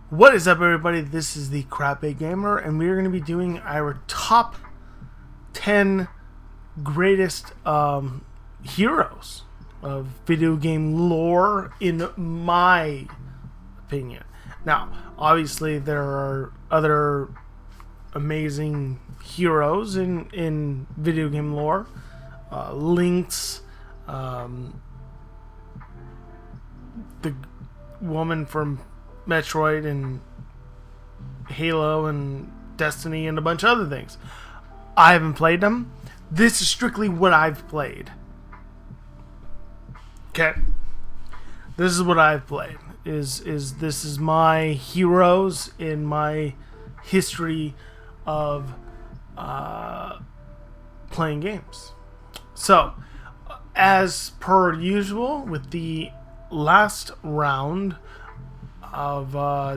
What is up, everybody? This is the Crappy Gamer, and we are going to be doing our top 10 greatest heroes of video game lore, in my opinion. Now, obviously, there are other amazing heroes in video game lore. Lynx, the woman from Metroid and Halo and Destiny and a bunch of other things. I haven't played them. This is strictly what I've played. Okay. This is what I've played. This is my heroes in my history of playing games. So, as per usual, with the last round of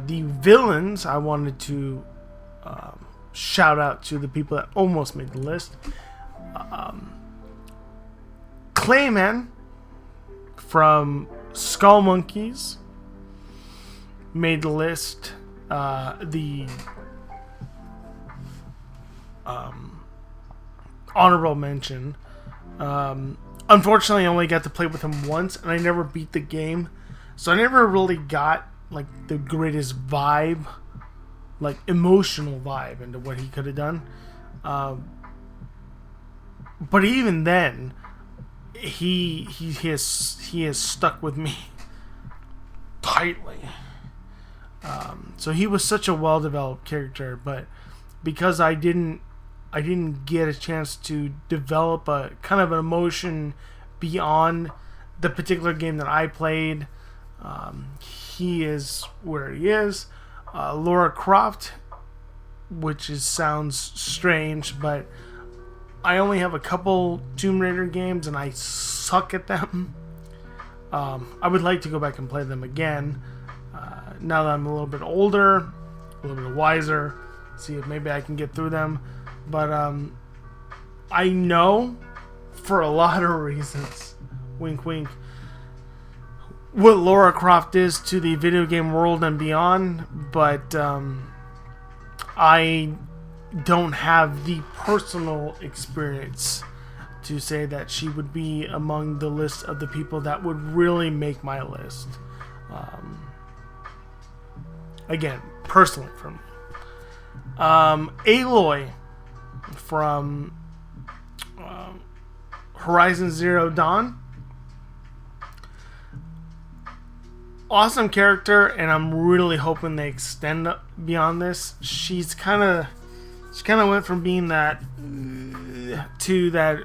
the villains, I wanted to shout out to the people that almost made the list. Clayman from Skull Monkeys made the list. The honorable mention. Unfortunately, I only got to play with him once, and I never beat the game, so I never really got like the greatest vibe, like emotional vibe into what he could have done. But even then, he has stuck with me tightly. So he was such a well-developed character, but because I didn't get a chance to develop a kind of an emotion beyond the particular game that I played, he is where he is. Lara Croft, which sounds strange, but I only have a couple Tomb Raider games and I suck at them. I would like to go back and play them again now that I'm a little bit older, a little bit wiser, see if maybe I can get through them. But I know, for a lot of reasons, wink wink, what Lara Croft is to the video game world and beyond, but I don't have the personal experience to say that she would be among the list of the people that would really make my list. Again, personally for me. Aloy from Horizon Zero Dawn. Awesome character, and I'm really hoping they extend beyond this. She kind of went from being that to that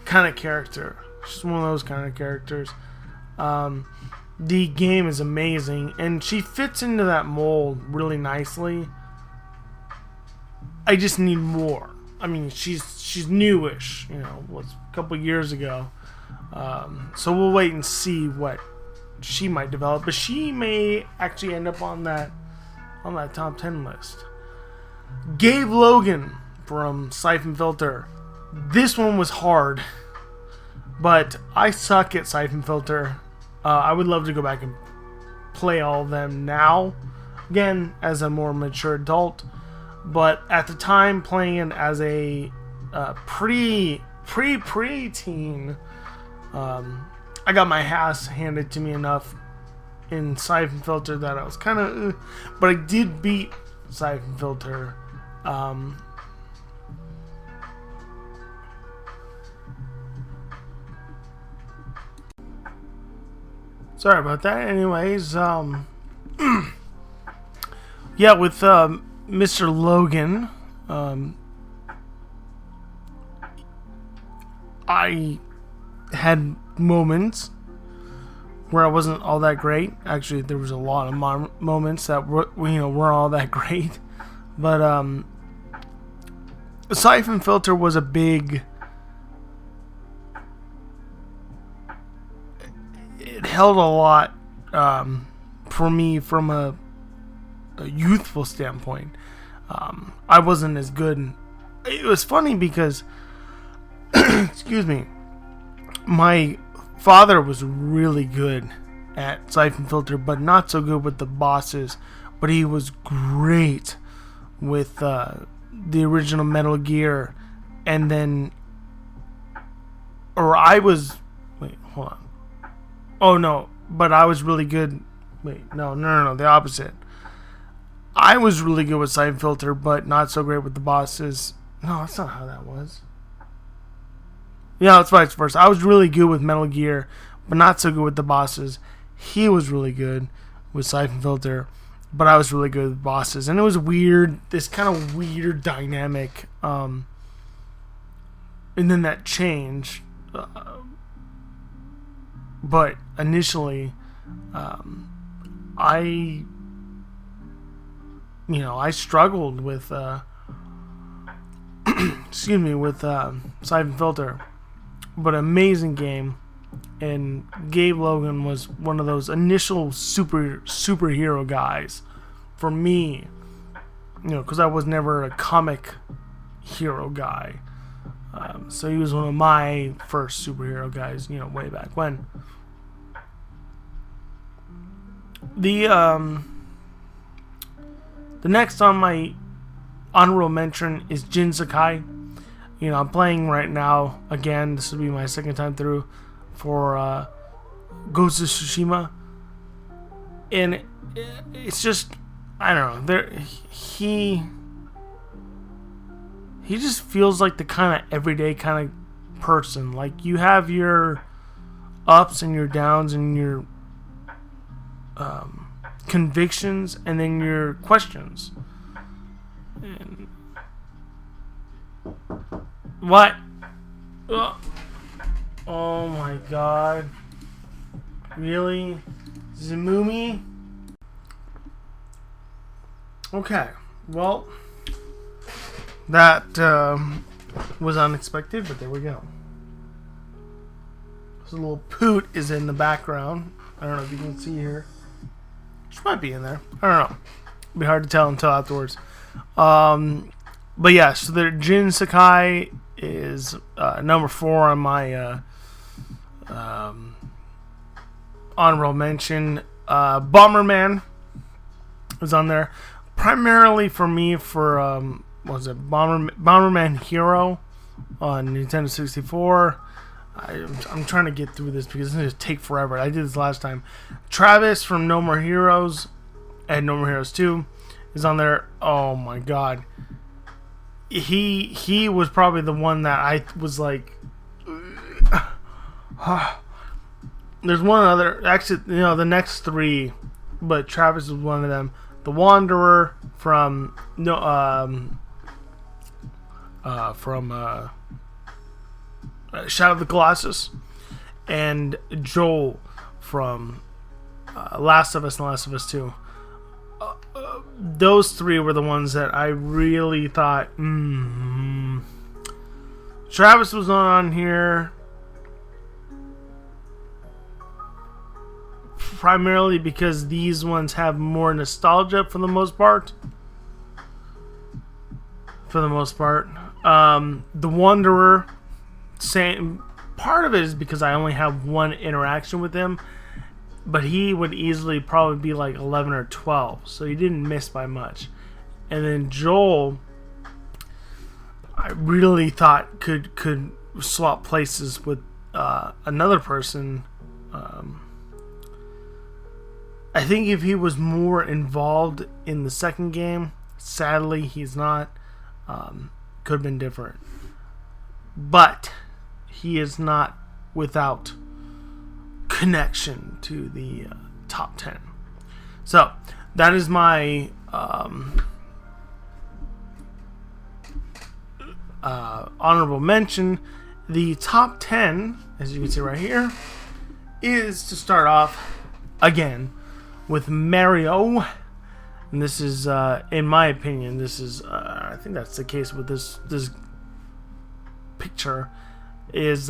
kind of character. She's one of those kind of characters. The game is amazing, and she fits into that mold really nicely. I just need more. I mean, she's newish, was a couple years ago. So we'll wait and see what she might develop, but she may actually end up on that top 10 list. Gabe Logan from Siphon Filter. This one was hard, but I suck at Siphon Filter. I would love to go back and play all of them now, again, as a more mature adult. But at the time, playing as a pre-teen, I got my ass handed to me enough in Siphon Filter that I was kind of... but I did beat Siphon Filter. Sorry about that. Anyways, yeah, with Mr. Logan, I had moments where I wasn't all that great. Actually, there was a lot of moments that weren't all that great. But Siphon Filter was a big... It held a lot for me from a youthful standpoint. I wasn't as good. It was funny because excuse me, my father was really good at Siphon Filter, but not so good with the bosses. But he was great with the original Metal Gear, and then, or I was, wait, hold on. Oh no, but I was really good. Wait, no, the opposite. I was really good with Siphon Filter, but not so great with the bosses. No, that's not how that was. Yeah, that's vice versa. I was really good with Metal Gear, but not so good with the bosses. He was really good with Siphon Filter, but I was really good with bosses. And it was weird, this kind of weird dynamic. And then that changed. But initially, I struggled with, excuse me, with Siphon Filter. But amazing game. And Gabe Logan was one of those initial superhero guys for me, because I was never a comic hero guy. So he was one of my first superhero guys, way back when. The next on my honorable mention is Jin Sakai. I'm playing right now again. This will be my second time through for Ghost of Tsushima, and it's just, I don't know. He just feels like the kind of everyday kind of person. Like, you have your ups and your downs and your convictions, and then your questions. And what? Oh my god. Really? Zamumi? Okay. Well, that was unexpected, but there we go. So a little poot is in the background. I don't know if you can see here. She might be in there. I don't know. It'll be hard to tell until afterwards. But yeah, so the Jin Sakai is number 4 on my honorable mention. Bomberman is on there. Primarily for me for, Bomberman Hero on Nintendo 64. I'm trying to get through this because it's going to take forever. I did this last time. Travis from No More Heroes and No More Heroes 2 is on there. Oh my god. He was probably the one that I was like, there's one other, actually, the next 3, but Travis was one of them. The Wanderer from Shadow of the Colossus, and Joel from Last of Us and Last of Us 2. Those 3 were the ones that I really thought, Travis was not on here primarily because these ones have more nostalgia for the most part. The Wanderer, same part of it is because I only have one interaction with him, but he would easily probably be like 11 or 12, so he didn't miss by much. And then Joel, I really thought could swap places with another person. I think if he was more involved in the second game, sadly he's not, could have been different. But he is not without connection to the top 10. So that is my honorable mention. The top 10, as you can see right here, is to start off again with Mario. And this is, in my opinion, this is, I think that's the case with this picture, is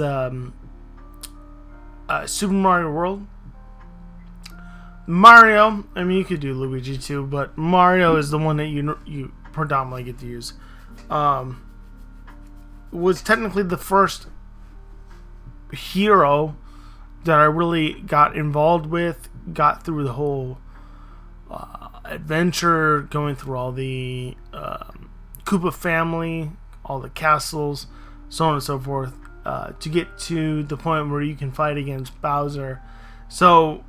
Super Mario World. Mario, I mean, you could do Luigi too, but Mario is the one that you predominantly get to use. Was technically the first hero that I really got involved with got through the whole adventure, going through all the Koopa family, all the castles, so on and so forth, to get to the point where you can fight against Bowser. So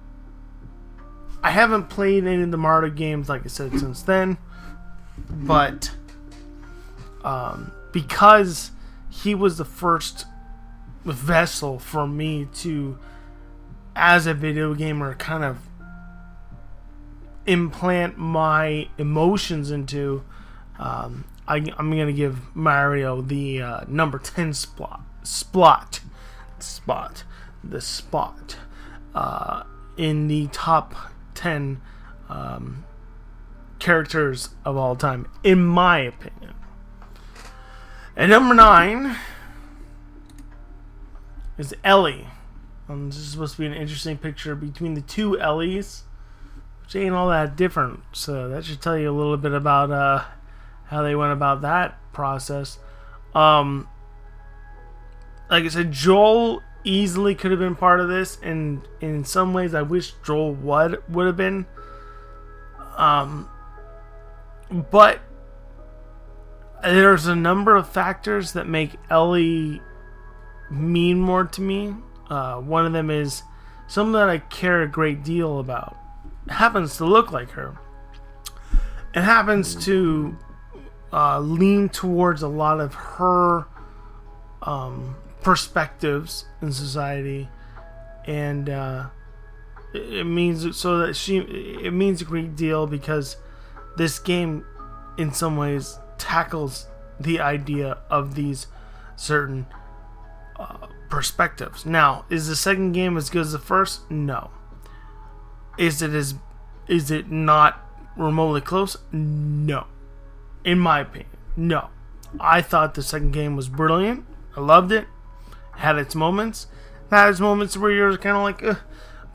I haven't played any of the Mario games, like I said, since then, but because he was the first vessel for me to, as a video gamer, kind of implant my emotions into, I'm going to give Mario the number 10 spot in the top 10 characters of all time, in my opinion. And number 9 is Ellie. This is supposed to be an interesting picture between the two Ellies, which ain't all that different. So that should tell you a little bit about how they went about that process. Like I said, Joel easily could have been part of this, and in some ways I wish Joel would have been. But there's a number of factors that make Ellie mean more to me. One of them is something that I care a great deal about. It happens to look like her. It happens to lean towards a lot of her perspectives in society, and it means a great deal because this game, in some ways, tackles the idea of these certain perspectives. Now, is the second game as good as the first? No. Is it not remotely close? No. In my opinion, no. I thought the second game was brilliant. I loved it. Had its moments. Had its moments where you're kind of like, ugh.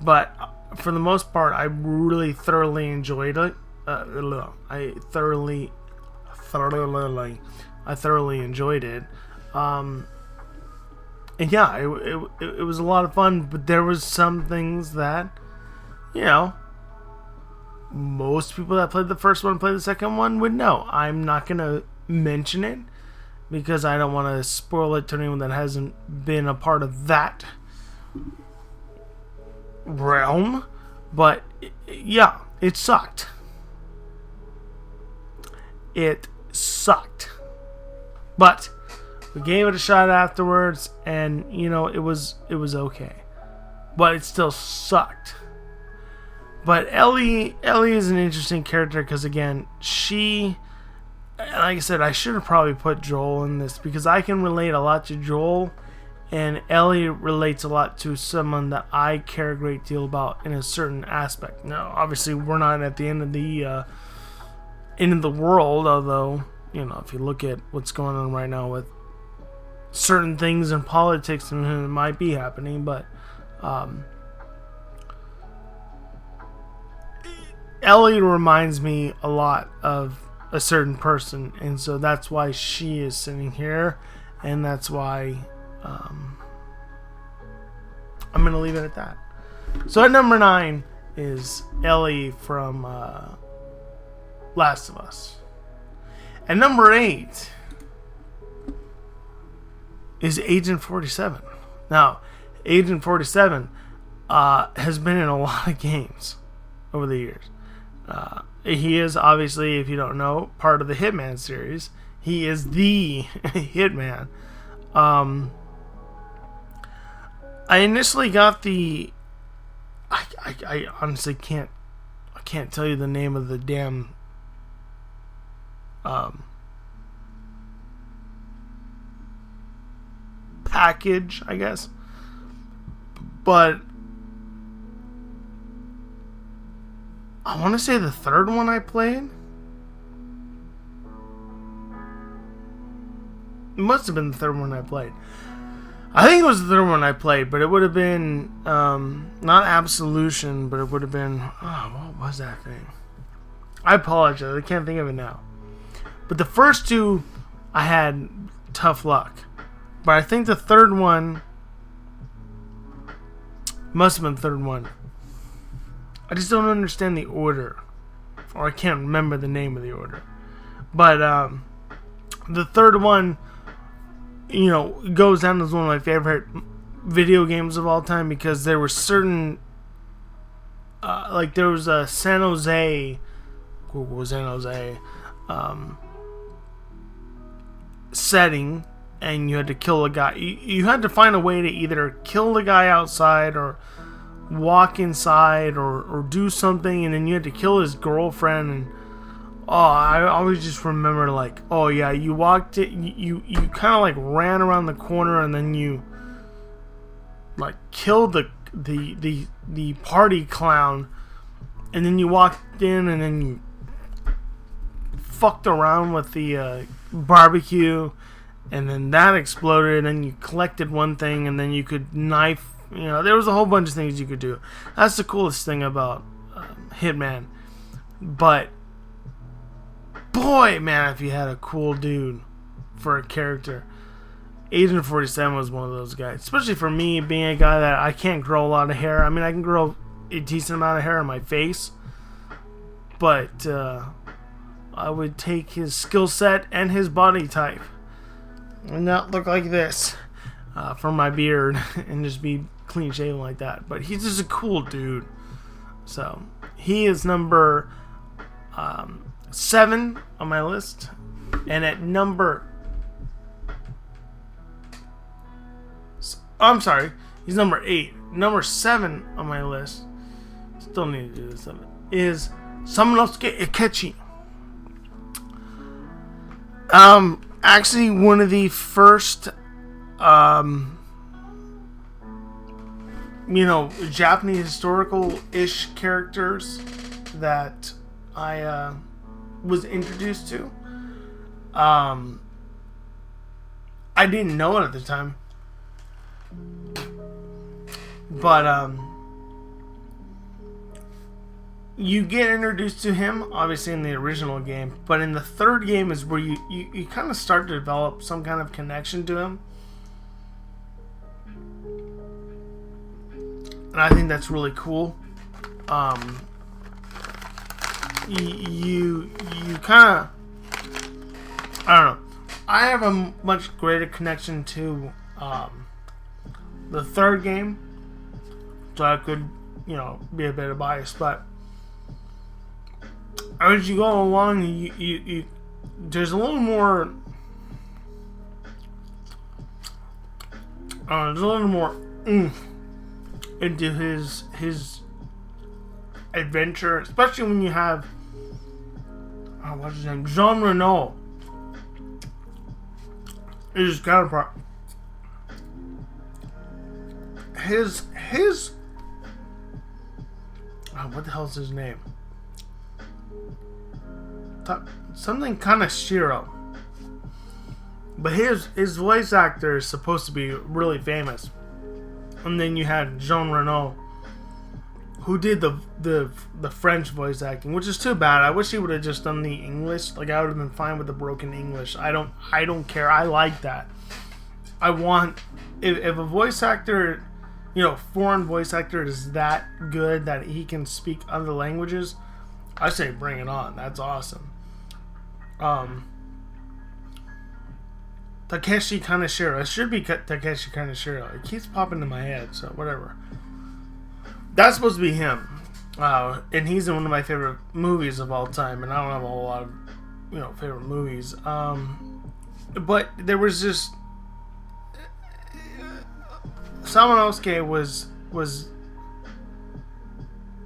But for the most part, I really thoroughly enjoyed it. I thoroughly enjoyed it. And yeah, it was a lot of fun, but there was some things that, most people that played the first one played the second one would know. I'm not going to mention it because I don't want to spoil it to anyone that hasn't been a part of that realm. But yeah, it sucked. It sucked. But we gave it a shot afterwards, and it was okay. But it still sucked. But Ellie is an interesting character because, again, like I said, I should have probably put Joel in this because I can relate a lot to Joel, and Ellie relates a lot to someone that I care a great deal about in a certain aspect. Now, obviously, we're not at the end of the world, although, if you look at what's going on right now with certain things in politics, and it might be happening, but Ellie reminds me a lot of a certain person, and so that's why she is sitting here, and that's why I'm going to leave it at that. So at number 9 is Ellie from Last of Us. At number 8 is Agent 47. Now, Agent 47 has been in a lot of games over the years. He is, obviously, if you don't know, part of the Hitman series. He is the Hitman. I initially got the... I honestly can't tell you the name of the damn package, I guess. But I want to say the third one I played. It must have been the third one I played. I think it was the third one I played, but it would have been not Absolution, but it would have been, what was that thing? I apologize, I can't think of it now. But the first two, I had tough luck. But I think the third one must have been the third one. I just don't understand the order, or I can't remember the name of the order. But the third one, goes down as one of my favorite video games of all time, because there were certain, like there was a San Jose setting, and you had to kill a guy. You had to find a way to either kill the guy outside or walk inside or do something, and then you had to kill his girlfriend. And I always just remember, like, oh yeah, you walked it, you kind of like ran around the corner, and then you like killed the party clown, and then you walked in, and then you fucked around with the barbecue, and then that exploded, and then you collected one thing, and then you could knife. There was a whole bunch of things you could do. That's the coolest thing about Hitman. But boy, man, if you had a cool dude for a character, Agent 47 was one of those guys. Especially for me, being a guy that I can't grow a lot of hair. I mean, I can grow a decent amount of hair on my face, but I would take his skill set and his body type and not look like this from my beard and just be clean shaven like that. But he's just a cool dude. So he is number 7 on my list, and at he's number 8. Number 7 on my list, still need to do this, is Samanosuke Akechi. Actually one of the first Japanese historical-ish characters that I was introduced to. I didn't know it at the time, but you get introduced to him obviously in the original game, but in the third game is where you kind of start to develop some kind of connection to him. And I think that's really cool. You kind of, I don't know. I have a much greater connection to the third game, so I could, be a bit biased. But as you go along, you there's a little more. There's a little more into his adventure, especially when you have what's his name, Jean Reno is his counterpart. His what the hell's his name? Something kind of Shiro. But his voice actor is supposed to be really famous. And then you had Jean Reno, who did the French voice acting, which is too bad. I wish he would have just done the English. Like, I would have been fine with the broken English. I don't care. I like that. I want, if a voice actor, foreign voice actor is that good that he can speak other languages, I say bring it on. That's awesome. Takeshi Kaneshiro. It should be Takeshi Kaneshiro. It keeps popping in my head, so whatever. That's supposed to be him. And he's in one of my favorite movies of all time, and I don't have a whole lot of, favorite movies. But there was just... Samanosuke was...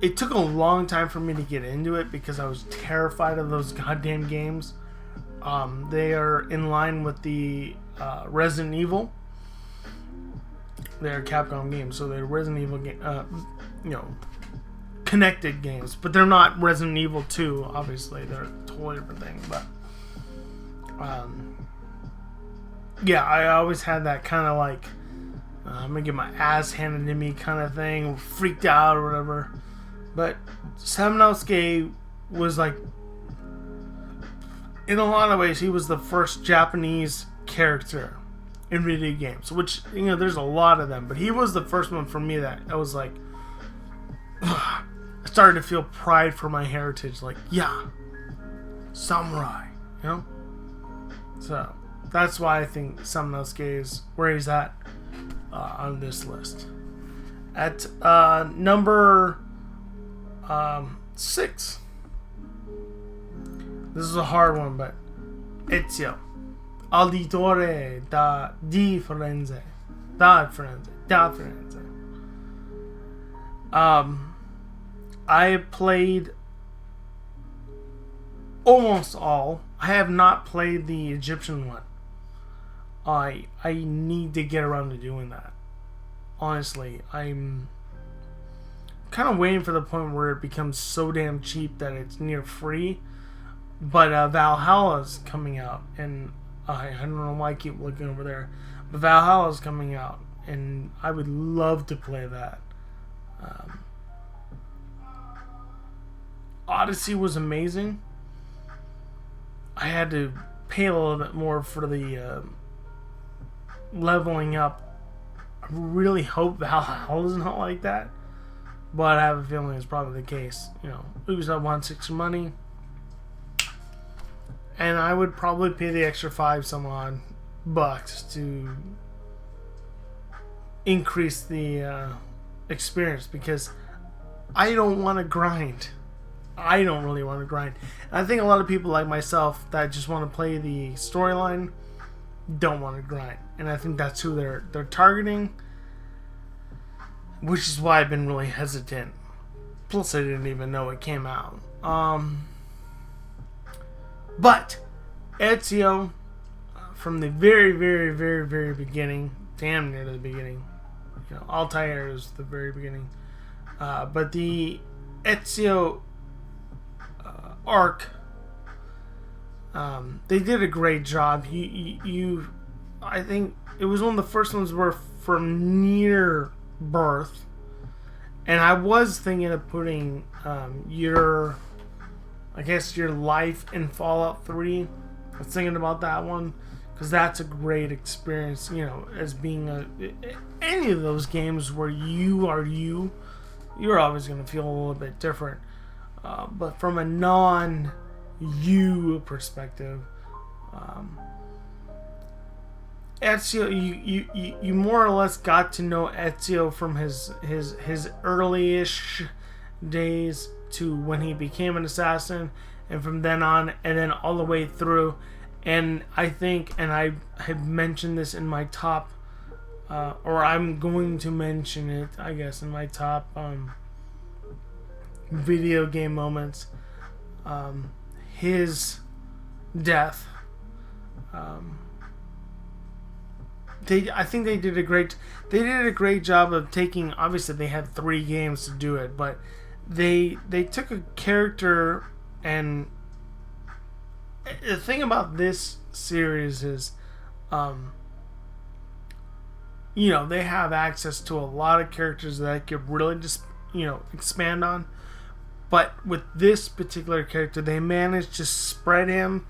It took a long time for me to get into it because I was terrified of those goddamn games. They are in line with the Resident Evil. They're Capcom games, so they're Resident Evil connected games, but they're not Resident Evil 2. Obviously, they're a totally different thing. But yeah, I always had that kind of like I'm gonna get my ass handed to me kind of thing, freaked out or whatever. But Samanosuke was like, in a lot of ways, he was the first Japanese character in video games, which, there's a lot of them, but he was the first one for me that I was like, I started to feel pride for my heritage. Like, yeah, samurai, you know? So, that's why I think Samanosuke is where he's at on this list. At number 6. This is a hard one, but Ezio, Auditore di Firenze. Da Firenze. I played almost all. I have not played the Egyptian one. I need to get around to doing that. Honestly, I'm kind of waiting for the point where it becomes so damn cheap that it's near free. But Valhalla's coming out, and I don't know why I keep looking over there. But Valhalla's coming out, and I would love to play that. Odyssey was amazing. I had to pay a little bit more for the leveling up. I really hope Valhalla's not like that, but I have a feeling it's probably the case. You know, Ubisoft wants extra money, and I would probably pay the extra $5 to increase the experience, because I don't want to grind. I don't really want to grind. And I think a lot of people like myself that just want to play the storyline don't want to grind, and I think that's who they're targeting, which is why I've been really hesitant. Plus, I didn't even know it came out. But Ezio, from the very, very, very, very beginning, damn near to the beginning, you know, Altair is the very beginning, but the Ezio arc, they did a great job. I think it was one of the first ones where from near birth, and I was thinking of putting your life in Fallout 3. I was thinking about that one, because that's a great experience, you know, as being any of those games where you are you're always going to feel a little bit different. But from a non-you perspective, Ezio, you more or less got to know Ezio from his early-ish days to when he became an assassin, and from then on, and then all the way through. And I think, and I have mentioned this in my top, or I'm going to mention it, I guess, in my top video game moments, his death. I think they did a great job of taking. Obviously, they had 3 games to do it, but they took a character, and the thing about this series is, you know, they have access to a lot of characters that they could really just, you know, expand on. But with this particular character, they managed to spread him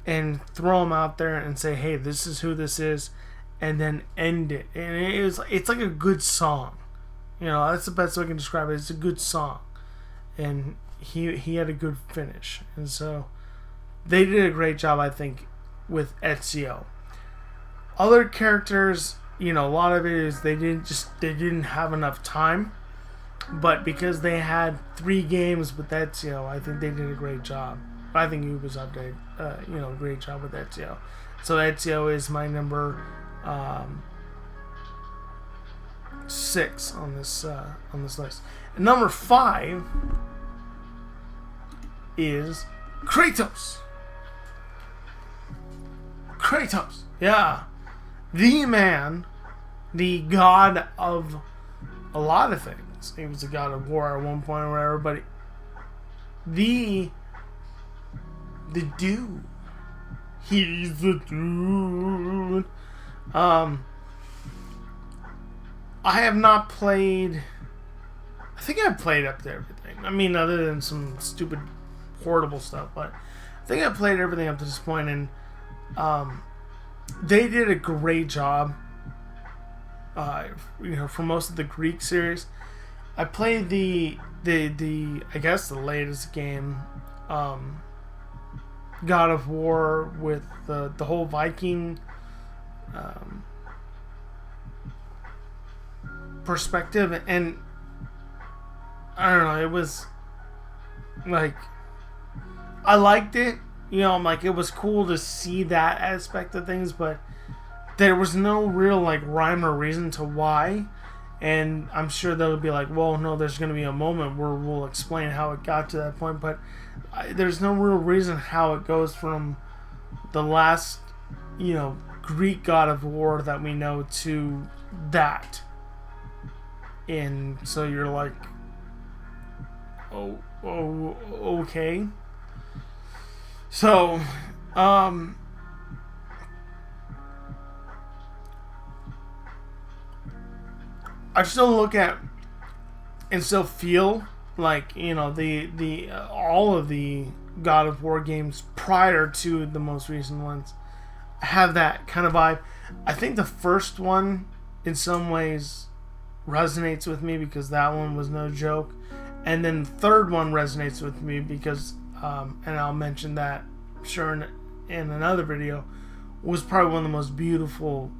and throw him out there and say, hey, this is who this is, and then end it. And it's like a good song. You know, that's the best way I can describe it. It's a good song. And he had a good finish. And so they did a great job, I think, with Ezio. Other characters, you know, a lot of it is they didn't have enough time. But because they had 3 games with Ezio, I think they did a great job. I think Ubisoft did, a great job with Ezio. So Ezio is my number 6 on this list. And number 5 is Kratos. Kratos, yeah, the man, the god of a lot of things. He was the god of war at one point or whatever, but the dude. He's the dude. I have not played. I think I've played up to everything. I mean, other than some stupid, portable stuff, but I think I've played everything up to this point, and they did a great job. For most of the Greek series. I played the I guess the latest game, God of War, with the whole Viking perspective, and I don't know, it was like, I liked it. You know, I'm like, it was cool to see that aspect of things, but there was no real like rhyme or reason to why. And I'm sure they'll be like, well, no, there's going to be a moment where we'll explain how it got to that point, but there's no real reason how it goes from the last, you know, Greek God of War that we know to that. And so you're like, oh, okay. So, I still look at and still feel like, you know, the all of the God of War games prior to the most recent ones have that kind of vibe. I think the first one in some ways resonates with me because that one was no joke, and then the third one resonates with me because and I'll mention that sure in another video, was probably one of the most beautiful,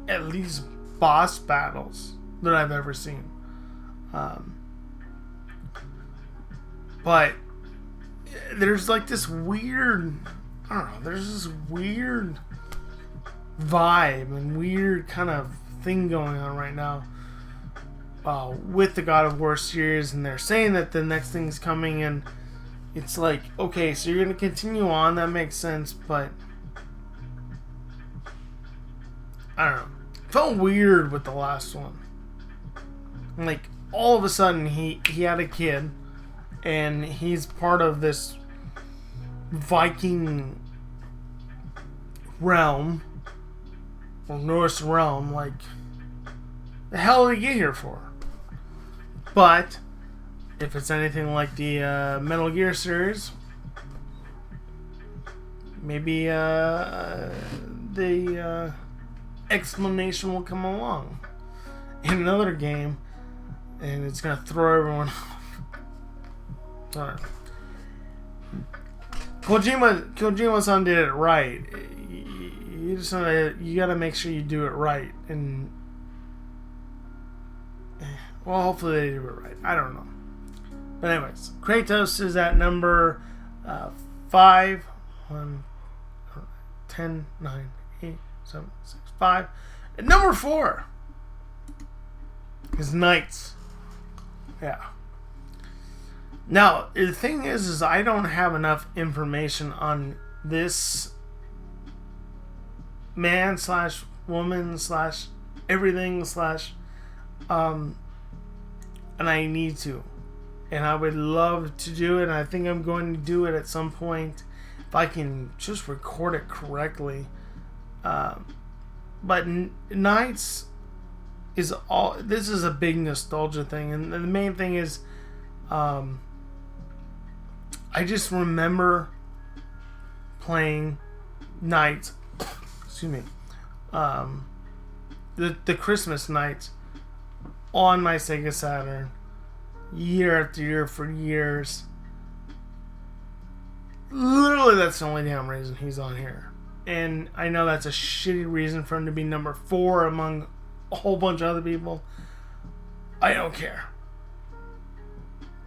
at least boss battles that I've ever seen. But there's like this weird, I don't know, there's this weird vibe and weird kind of thing going on right now with the God of War series, and they're saying that the next thing's coming, and it's like, okay, so you're going to continue on, that makes sense, but I don't know. It felt weird with the last one. Like, all of a sudden, he had a kid, and he's part of this Viking realm, or Norse realm. Like, the hell did he get here for? But if it's anything like the Metal Gear series, maybe the explanation will come along in another game, and it's gonna throw everyone off. Alright. Kojima-san did it right. You gotta make sure you do it right, and well, hopefully they do it right. I don't know. But anyways, Kratos is at number 5, 1, 10, 9, 8, 7, 6, 5. And number 4 is Knights. Yeah. Now, the thing is I don't have enough information on this man / woman / everything / and I need to. And I would love to do it, and I think I'm going to do it at some point if I can just record it correctly. But Knights is all. This is a big nostalgia thing, and the main thing is, I just remember playing Knights. Excuse me. The Christmas Knights on my Sega Saturn, year after year for years. Literally, that's the only damn reason he's on here. And I know that's a shitty reason for him to be number 4 among a whole bunch of other people. I don't care.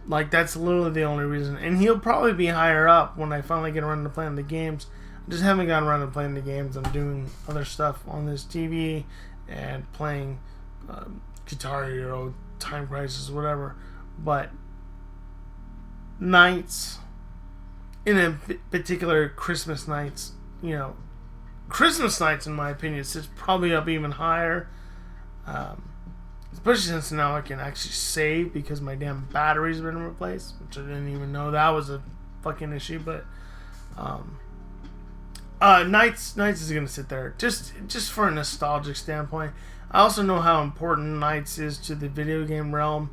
Like, that's literally the only reason. And he'll probably be higher up when I finally get around to playing the games. I just haven't gotten around to playing the games. I'm doing other stuff on this TV and playing Guitar Hero, Time Crisis, whatever. But Knights, in a particular Christmas Knights, you know, Christmas Knights, in my opinion, sits probably up even higher. Especially since now I can actually save because my damn battery's been replaced, which I didn't even know that was a fucking issue. But Knights is gonna sit there just for a nostalgic standpoint. I also know how important Knights is to the video game realm,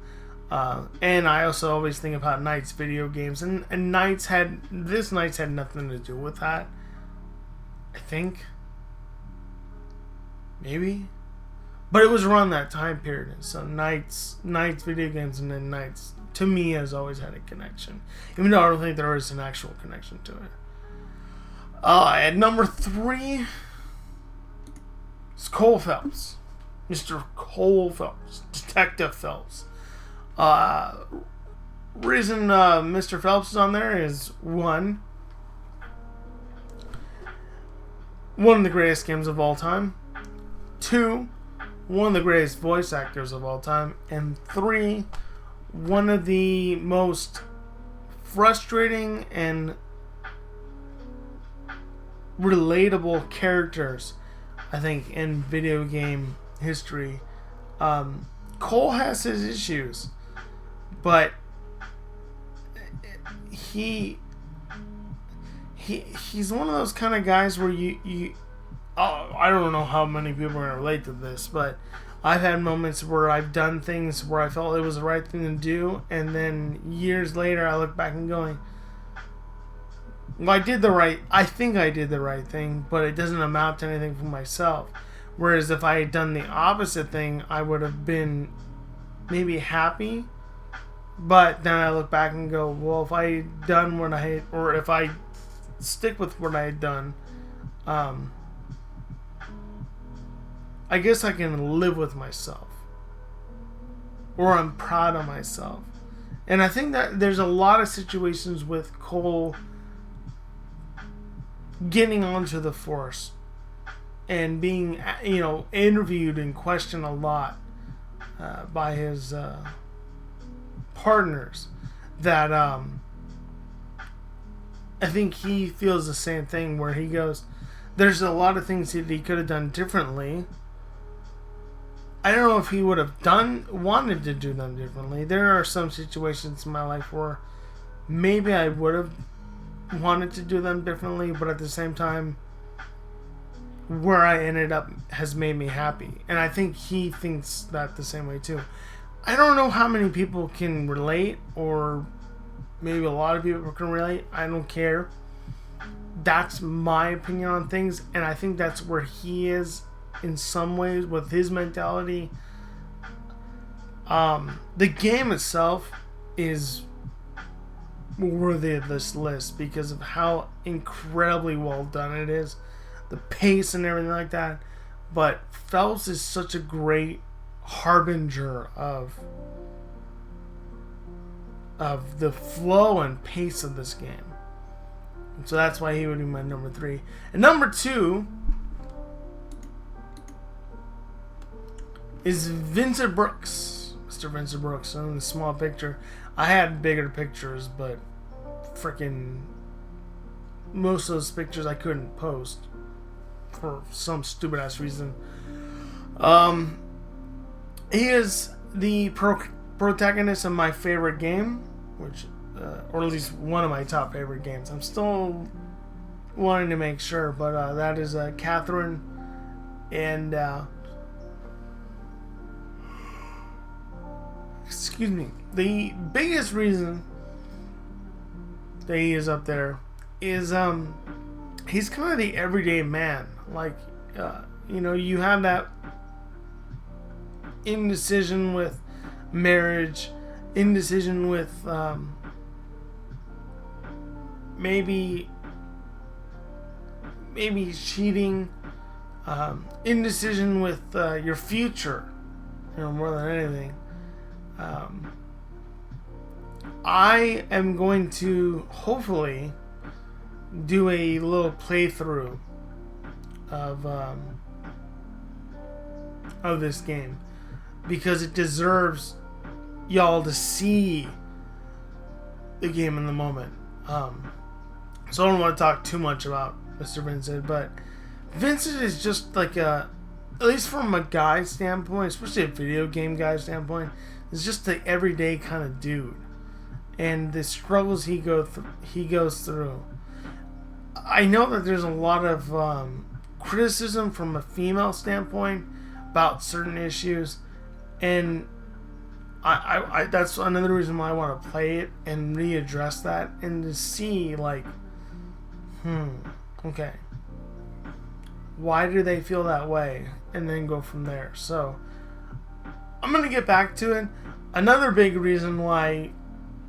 and I also always think about Knights video games, and Knights had nothing to do with that. I think maybe, But it was around that time period. So Knights video games, and then Knights, to me, has always had a connection. Even though I don't think there is an actual connection to it. At number 3 is Cole Phelps. Mr. Cole Phelps. Detective Phelps. Reason Mr. Phelps is on there is one of the greatest games of all time. 2, one of the greatest voice actors of all time. And 3, one of the most frustrating and relatable characters, I think, in video game history. Cole has his issues, but he's one of those kind of guys where I don't know how many people are going to relate to this, but I've had moments where I've done things where I felt it was the right thing to do, and then years later I look back and going, well, I think I did the right thing, but it doesn't amount to anything for myself. Whereas if I had done the opposite thing, I would have been maybe happy, but then I look back and go, well, if I had done what I had, or if I stick with what I had done, I guess I can live with myself, or I'm proud of myself. And I think that there's a lot of situations with Cole getting onto the force and being, interviewed and questioned a lot by his partners, that I think he feels the same thing, where he goes, there's a lot of things that he could have done differently. I don't know if he would have wanted to do them differently. There are some situations in my life where maybe I would have wanted to do them differently, but at the same time, where I ended up has made me happy. And I think he thinks that the same way too. I don't know how many people can relate, or maybe a lot of people can relate. I don't care. That's my opinion on things, and I think that's where he is in some ways with his mentality. The game itself is worthy of this list because of how incredibly well done it is, the pace and everything like that. But Phelps is such a great harbinger of the flow and pace of this game. So that's why he would be my number 3. And number 2 is Vincent Brooks. Mr. Vincent Brooks. In the small picture. I had bigger pictures, but freaking most of those pictures I couldn't post for some stupid ass reason. He is the protagonist of my favorite game, which, or at least one of my top favorite games. I'm still wanting to make sure, but that is Catherine, and excuse me. The biggest reason that he is up there is he's kind of the everyday man. Like, you have that indecision with marriage, indecision with maybe cheating, indecision with your future, more than anything. I am going to hopefully do a little playthrough of this game, because it deserves y'all to see the game in the moment. So I don't want to talk too much about Mr. Vincent, but Vincent is just like at least from a guy standpoint, especially a video game guy standpoint, is just the everyday kind of dude, and the struggles he goes through. I know that there's a lot of criticism from a female standpoint about certain issues, and I that's another reason why I want to play it and readdress that, and to see like, okay, why do they feel that way, and then go from there. So I'm gonna get back to it. Another big reason why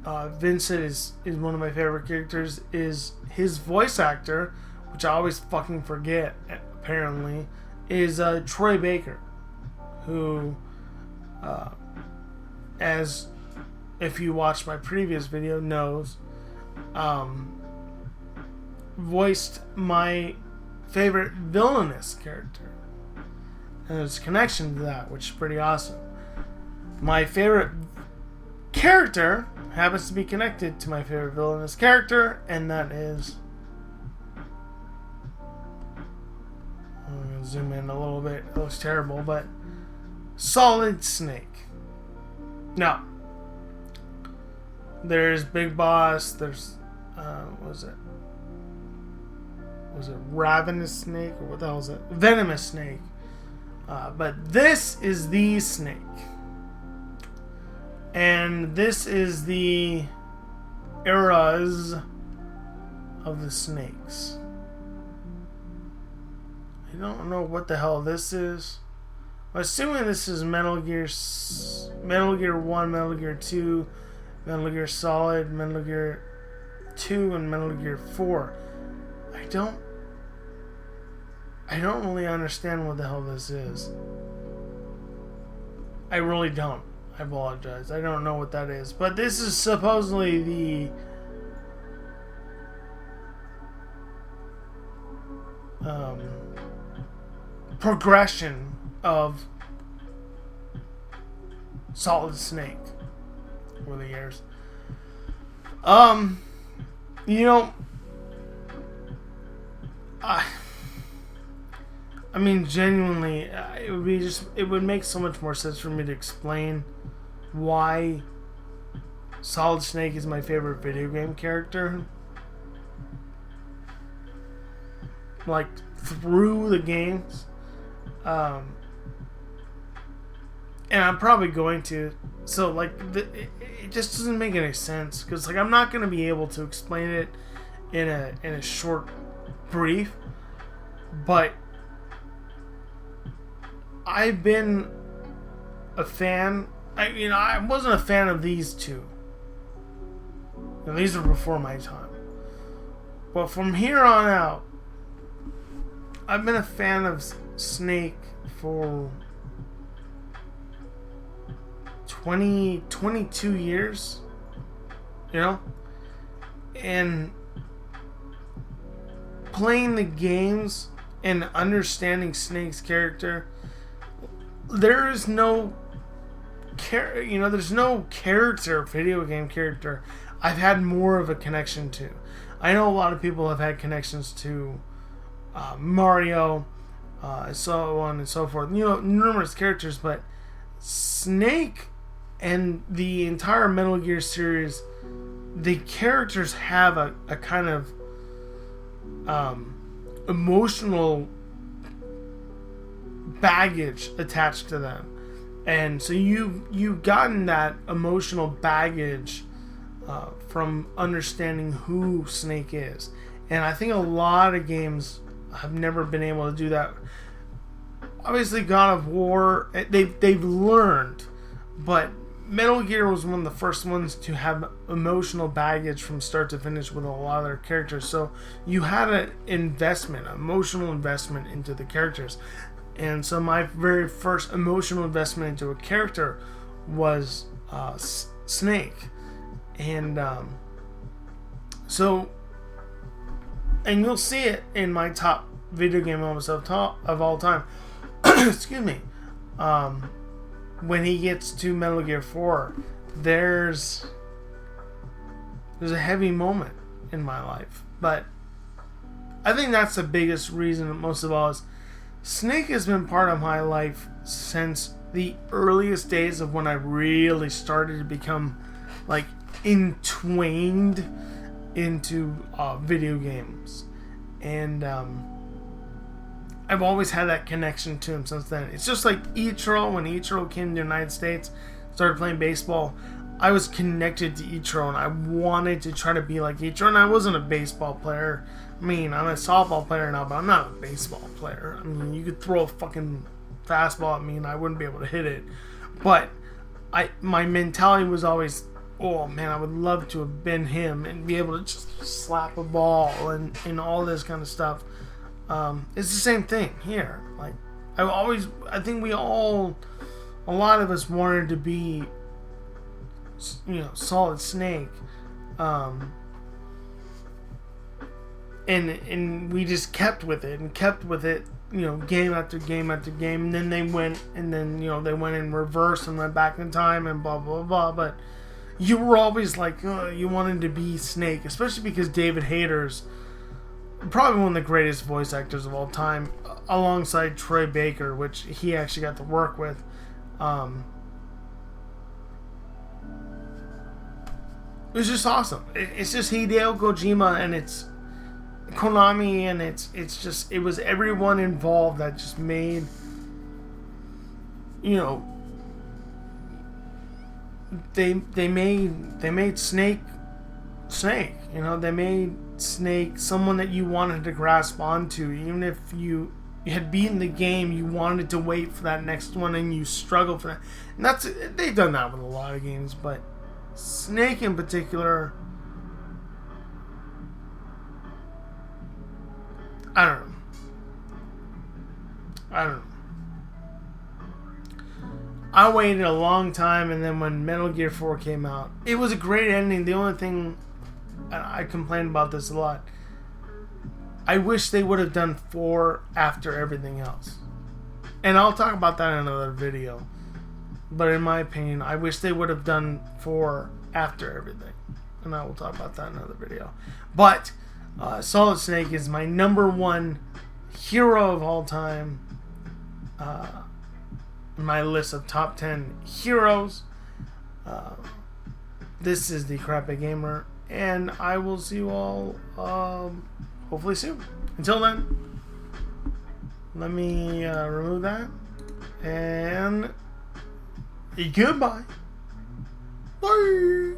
Vincent is one of my favorite characters is his voice actor, which I always fucking forget, apparently, is Troy Baker, who, as if you watched my previous video, knows, voiced my favorite villainous character. And there's a connection to that, which is pretty awesome. My favorite character happens to be connected to my favorite villainous character, and that is... I'm going to zoom in a little bit. It looks terrible, but... Solid Snake. Now, there's Big Boss, there's... what was it? Was it Ravenous Snake? Or what the hell is it? Venomous Snake. But this is the Snake. And this is the eras of the snakes. I don't know what the hell this is. I'm assuming this is Metal Gear 1, Metal Gear 2, Metal Gear Solid, Metal Gear 2, and Metal Gear 4. I don't really understand what the hell this is. I really don't. I apologize. I don't know what that is. But this is supposedly the progression of Solid Snake over the years. You know, I mean, genuinely, it would make so much more sense for me to explain why Solid Snake is my favorite video game character. Like, through the games. And I'm probably going to. So, like, it just doesn't make any sense. Because, like, I'm not going to be able to explain it in a short brief. But I've been a fan. I wasn't a fan of these two. And these were before my time. But from here on out, I've been a fan of Snake for 22 years. You know? And playing the games and understanding Snake's character, there is no there's no video game character I've had more of a connection to. I know a lot of people have had connections to Mario, so on and so forth. You know, numerous characters, but Snake and the entire Metal Gear series, the characters have a kind of emotional baggage attached to them. And so you've gotten that emotional baggage from understanding who Snake is. And I think a lot of games have never been able to do that. Obviously, God of War, they've learned, but Metal Gear was one of the first ones to have emotional baggage from start to finish with a lot of their characters. So you had an emotional investment into the characters. And so my very first emotional investment into a character was Snake. And and you'll see it in my top video game moments of all time. Excuse me. When he gets to Metal Gear 4, there's a heavy moment in my life. But I think that's the biggest reason, most of all, is Snake has been part of my life since the earliest days of when I really started to become, like, entwined into video games. And I've always had that connection to him since then. It's just like Ichiro. When Ichiro came to the United States, started playing baseball, I was connected to Ichiro, and I wanted to try to be like Ichiro. And I wasn't a baseball player. I mean, I'm a softball player now, but I'm not a baseball player. I mean, you could throw a fucking fastball at me, and I wouldn't be able to hit it. But my mentality was always, oh man, I would love to have been him and be able to just slap a ball and all this kind of stuff. It's the same thing here. Like, I think a lot of us wanted to be, Solid Snake. And we just kept with it, game after game after game. And then they went in reverse and went back in time and blah, blah, blah. But you were always like, you wanted to be Snake, especially because David Hayter's probably one of the greatest voice actors of all time, alongside Troy Baker, which he actually got to work with. It was just awesome. It's just Hideo Kojima, and it's Konami, and it was everyone involved that just made, they made Snake. They made Snake someone that you wanted to grasp onto, even if you had beaten the game, you wanted to wait for that next one, and you struggled for that. And they've done that with a lot of games, but Snake in particular, I don't know. I waited a long time, and then when Metal Gear 4 came out, it was a great ending. The only thing, I complained about this a lot, I wish they would have done 4 after everything else. And I'll talk about that in another video. But in my opinion, I wish they would have done 4 after everything. And I will talk about that in another video. But Solid Snake is my #1 hero of all time. My list of top 10 heroes. This is the Crappy Gamer, and I will see you all hopefully soon. Until then, let me remove that, and goodbye. Bye.